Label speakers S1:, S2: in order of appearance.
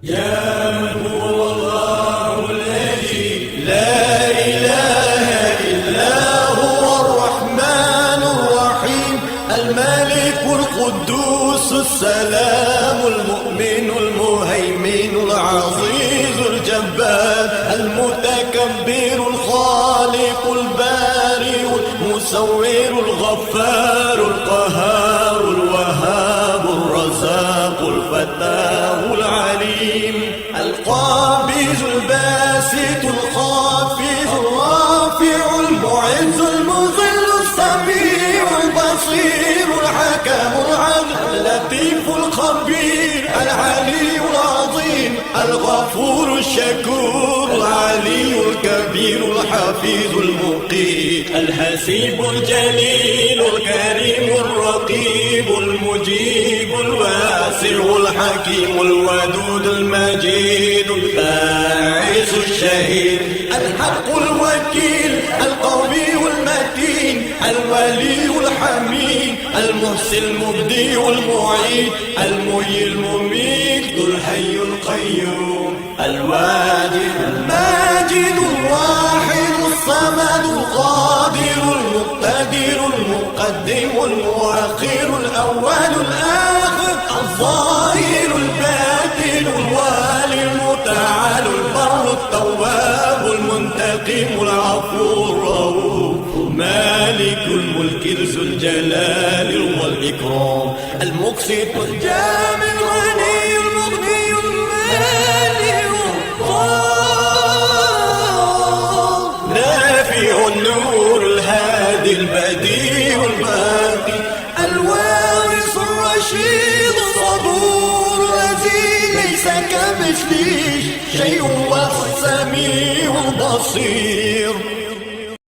S1: يا من هو الله الذي لا إله إلا هو الرحمن الرحيم الملك القدوس السلام المؤمن المهيمن العزيز الجبار المتكبر الخالق البارئ المصور الغفار القهار الوهاب الرزاق الفتاه العليم القابض الباسط الخافض الرافع المعز المذل السميع البصير الحكم العدل اللطيف الخبير العلي العظيم الغفور الشكور العلي الكبير الحفيظ المقيت الحسيب الجليل الكريم الرقيب المجيب الواسع الحكيم الودود المجيد الباعث الشهيد الحق الوكيل القوي المتين الولي الحميد المحسن المبدي المعيد المحيي المميت الحي القيوم الواجد الماجد الواحد الصمد القادر المقتدر المقدم المؤخر الأول الآخر الظاهر الباطن الوالي المتعال البر التواب المنتقم العفو الرؤوف مالك الملك ذو الجلال والإكرام المقسط الجامع الغني المغني المالي نافع النور الهادي البديع الباقي الوارث الرشيد الصبور الذي ليس كمثله شيء والسميع البصير